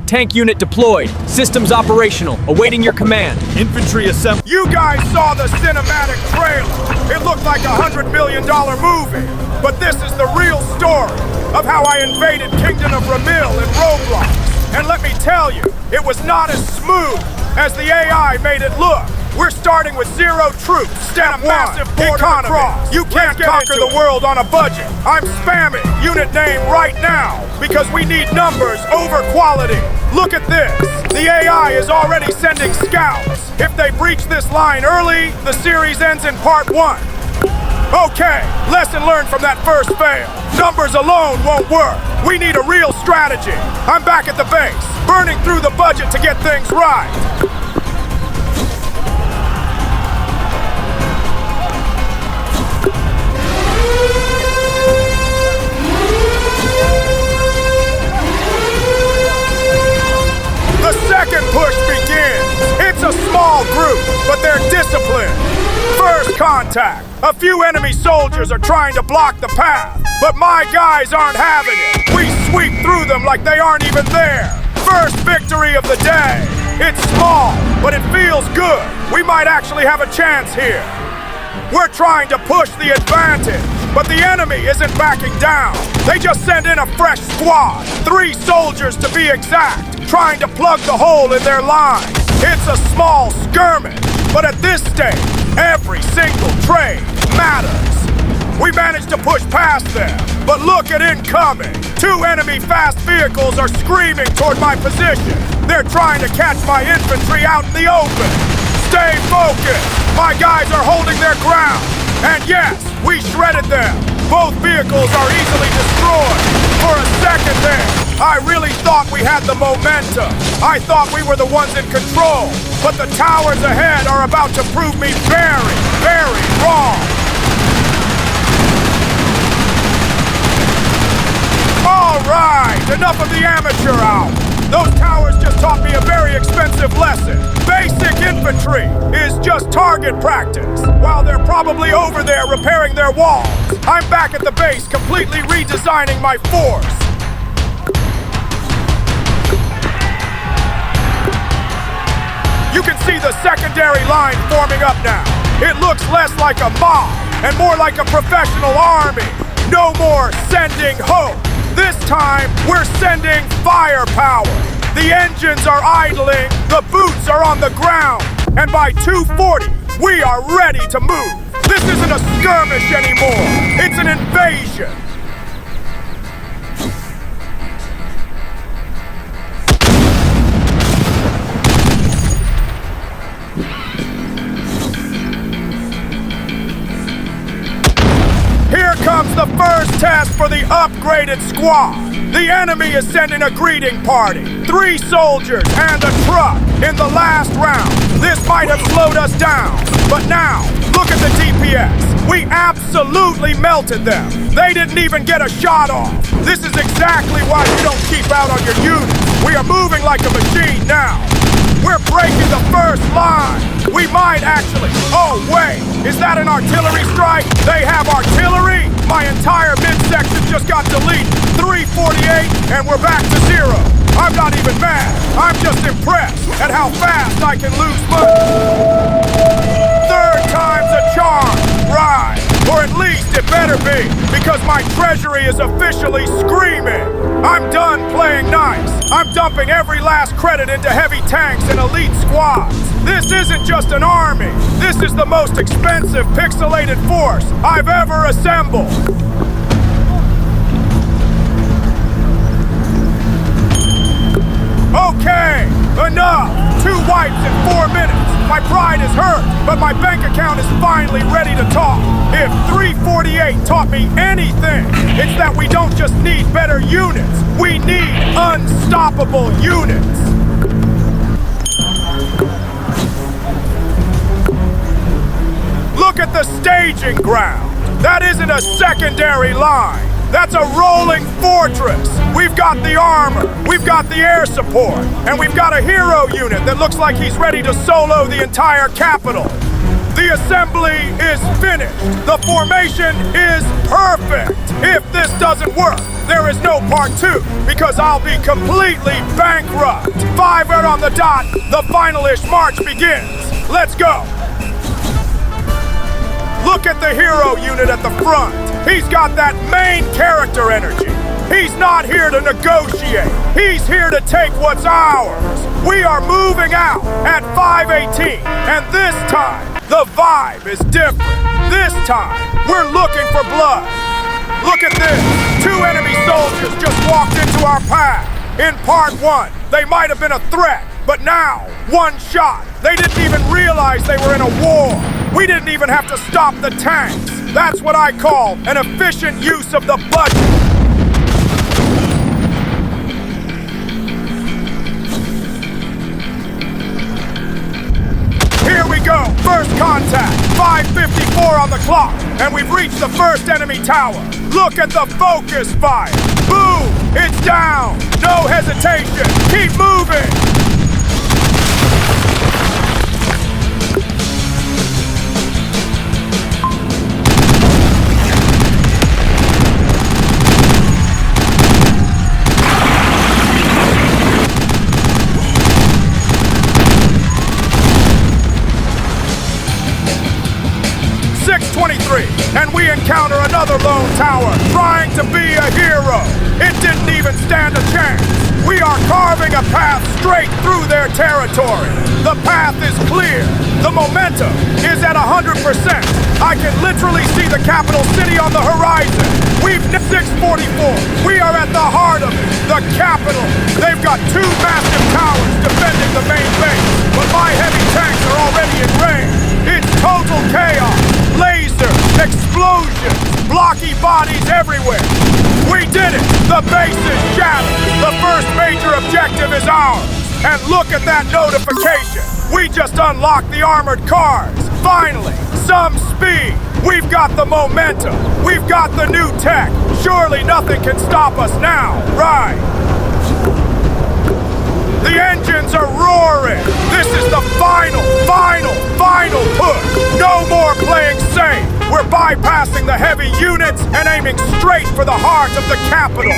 Tank unit deployed. Systems operational. Awaiting your command. Infantry assemble. You guys saw the cinematic trailer. It looked like $100 million movie. But this is the real story of how I invaded Kingdom of Ramil in Roblox. And let me tell you, it was not as smooth as the AI made it look. We're starting with 0 troops. Step 1, massive border cross. You can't conquer the world on a budget. I'm spamming unit name right now because we need numbers over quality. Look at this. The AI is already sending scouts. If they breach this line early, the series ends in part 1. Okay, lesson learned from that first fail. Numbers alone won't work. We need a real strategy. I'm back at the base, burning through the budget to get things right. The second push begins. It's a small group, but they're disciplined. First contact. A few enemy soldiers are trying to block the path, but my guys aren't having it. We sweep through them like they aren't even there. First victory of the day. It's small, but it feels good. We might actually have a chance here. We're trying to push the advantage, but the enemy isn't backing down. They just send in a fresh squad, 3 soldiers to be exact, trying to plug the hole in their line. It's a small skirmish, but at this stage, every single trade matters. We managed to push past them, but look at incoming. 2 enemy fast vehicles are screaming toward my position. They're trying to catch my infantry out in the open. Stay focused. My guys are holding their ground. And yes, we shredded them. Both vehicles are easily destroyed. For a second there, I really thought we had the momentum. I thought we were the ones in control. But the towers ahead are about to prove me very, very wrong. All right, enough of the amateur hour. Those towers just taught me a very expensive lesson. Basic infantry is just target practice. While they're probably over there repairing their walls, I'm back at the base completely redesigning my force. You can see the secondary line forming up now. It looks less like a mob and more like a professional army. No more sending hope. This time, we're sending firepower. The engines are idling, the boots are on the ground, and by 2:40, we are ready to move. This isn't a skirmish anymore. It's an invasion. Here comes the first test for the upgraded squad. The enemy is sending a greeting party. 3 soldiers and a truck in the last round. This might have slowed us down, but now, look at the DPS. We absolutely melted them. They didn't even get a shot off. This is exactly why you don't keep out on your units. We are moving like a machine now. We're breaking the first line. We might actually... Oh, wait. Is that an artillery strike? They have artillery? My entire midsection just got deleted. 348, and we're back to 0. I'm not even mad. I'm just impressed at how fast I can lose money. 3rd time's a charm. Right. Or at least it better be, because my treasury is officially screaming. I'm done playing nice. I'm dumping every last credit into heavy tanks and elite squads. This isn't just an army. This is the most expensive pixelated force I've ever assembled. Okay, enough. 2 wipes in 4 minutes. My pride is hurt, but my bank account is finally ready to talk. If 348 taught me anything, it's that we don't just need better units. We need unstoppable units. Look at the staging ground. That isn't a secondary line. That's a rolling fortress. We've got the armor, we've got the air support, and we've got a hero unit that looks like he's ready to solo the entire capital. The The assembly is finished. The formation is perfect. If this doesn't work, there is no part 2 because I'll be completely bankrupt. 5 right on the dot. The final-ish march begins. Let's go. Look at the hero unit at the front. He's got that main character energy. He's not here to negotiate. He's here to take what's ours. We are moving out at 5:18, and this time, the vibe is different. This time, we're looking for blood. Look at this. 2 enemy soldiers just walked into our path. In part 1, they might have been a threat, but now, 1 shot. They didn't even realize they were in a war. We didn't even have to stop the tanks. That's what I call an efficient use of the budget. Here we go, first contact, 5:54 on the clock, and we've reached the first enemy tower. Look at the focus fire. Boom, it's down, no hesitation, keep moving. 6:23, and we encounter another lone tower trying to be a hero. It didn't even stand a chance. We are carving a path straight through their territory. The path is clear. The momentum is at 100%. I can literally see the capital city on the horizon. We've 644. We are at the heart of it. The capital. They've got 2 massive towers defending the main base, but my heavy tanks are already in range. It's total chaos. Lasers, explosions, blocky bodies everywhere. We did it! The base is shattered. The first major objective is ours. And look at that notification. We just unlocked the armored cars. Finally, some speed. We've got the momentum. We've got the new tech. Surely nothing can stop us now, right? The engines are roaring. This is the final push. No more playing safe. We're bypassing the heavy units and aiming straight for the heart of the capital.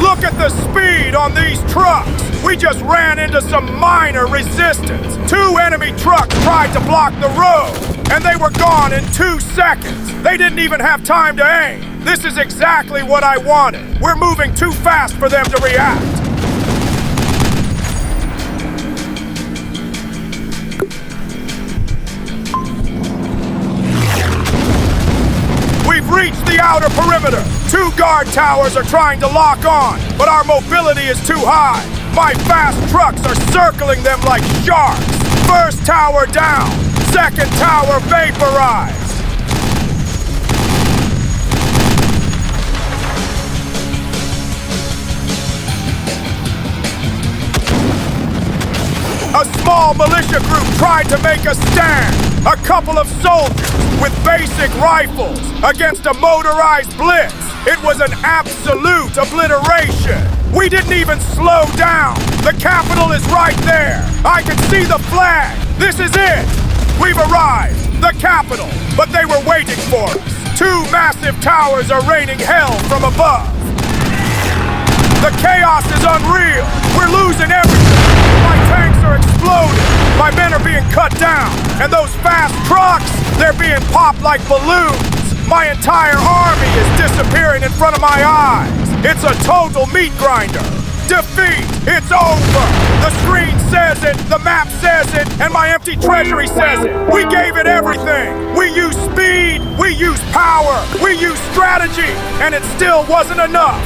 Look at the speed on these trucks. We just ran into some minor resistance. 2 enemy trucks tried to block the road, and they were gone in 2 seconds. They didn't even have time to aim. This is exactly what I wanted. We're moving too fast for them to react. We've reached the outer perimeter. 2 guard towers are trying to lock on, but our mobility is too high. My fast trucks are circling them like sharks. First tower down. Second tower vaporized. A small militia group tried to make a stand. A couple of soldiers with basic rifles against a motorized blitz. It was an absolute obliteration. We didn't even slow down. The capital is right there. I can see the flag. This is it. We've arrived. The capital. But they were waiting for us. 2 massive towers are raining hell from above. The chaos is unreal. We're losing everything. My tanks are exploding. My men are being cut down. And those fast trucks, they're being popped like balloons. My entire army is disappearing in front of my eyes. It's a total meat grinder. Defeat! It's over! The screen says it, the map says it, and my empty treasury says it. We gave it everything. We used speed, we used power, we used strategy, and it still wasn't enough.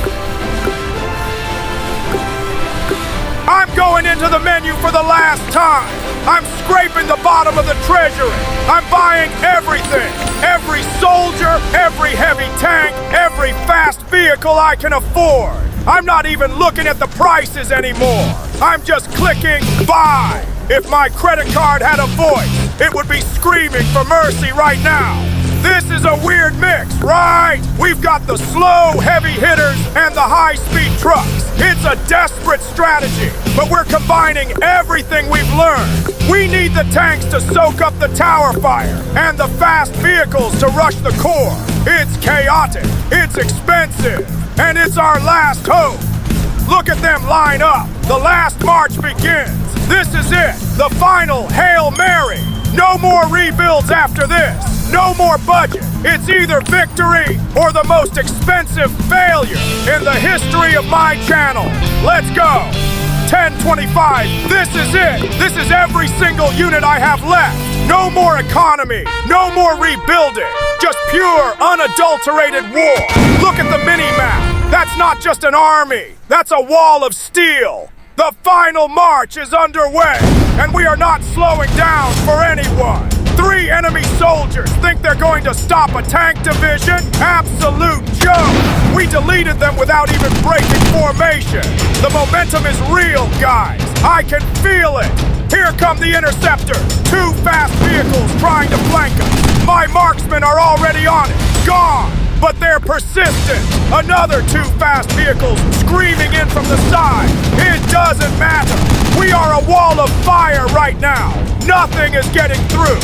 I'm going into the menu for the last time. I'm scraping the bottom of the treasury. I'm buying everything. Every soldier, every heavy tank, every fast vehicle I can afford. I'm not even looking at the prices anymore. I'm just clicking buy. If my credit card had a voice, it would be screaming for mercy right now. This is a weird mix, right? We've got the slow, heavy hitters and the high-speed trucks. It's a desperate strategy, but we're combining everything we've learned. We need the tanks to soak up the tower fire and the fast vehicles to rush the core. It's chaotic, it's expensive, and it's our last hope. Look at them line up. The last march begins. This is it, the final Hail Mary. No more rebuilds after this. No more budget. It's either victory or the most expensive failure in the history of my channel. Let's go. 1025, this is it. This is every single unit I have left. No more economy. No more rebuilding. Just pure, unadulterated war. Look at the mini-map. That's not just an army. That's a wall of steel. The final march is underway, and we are not slowing down for anyone. 3 enemy soldiers think they're going to stop a tank division? Absolute joke! We deleted them without even breaking formation. The momentum is real, guys. I can feel it. Here come the interceptors. 2 fast vehicles trying to flank us. My marksmen are already on it. Gone! But they're persistent. Another 2 fast vehicles screaming in from the side. It doesn't matter. We are a wall of fire right now. Nothing is getting through.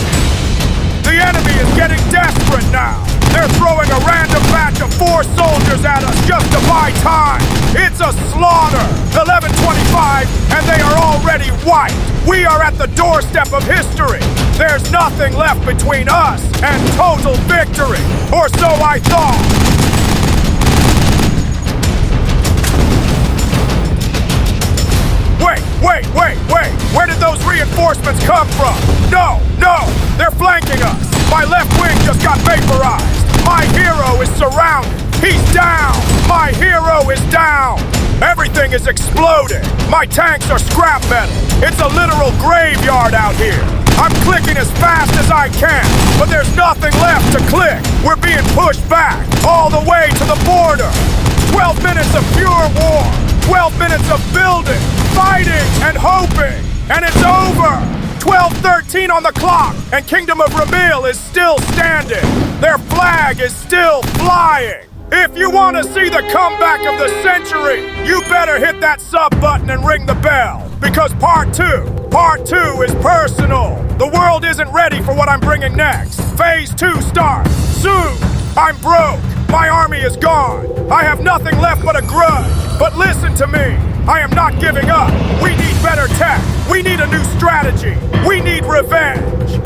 The enemy is getting desperate now. They're throwing a random batch of 4 soldiers at us just to buy time. It's a slaughter. 1125, and they are already wiped. We are at the doorstep of history. There's nothing left between us and total victory. Or so I thought. Wait. Where did those reinforcements come from? No, they're flanking us. My left wing just got vaporized. My hero is surrounded. He's down. My hero is down. Everything is exploding. My tanks are scrap metal. It's a literal graveyard out here. I'm clicking as fast as I can, but there's nothing left to click. We're being pushed back, all the way to the border. 12 minutes of pure war. 12 minutes of building, fighting, and hoping. And it's over. 12:13 on the clock, and Kingdom of Ramil is still standing. Their flag is still flying. If you want to see the comeback of the century, you better hit that sub button and ring the bell. Because part two is personal. The world isn't ready for what I'm bringing next. Phase 2 starts soon. I'm broke. My army is gone. I have nothing left but a grudge. But listen to me. I am not giving up. We need better tech. We need a new strategy. We need revenge.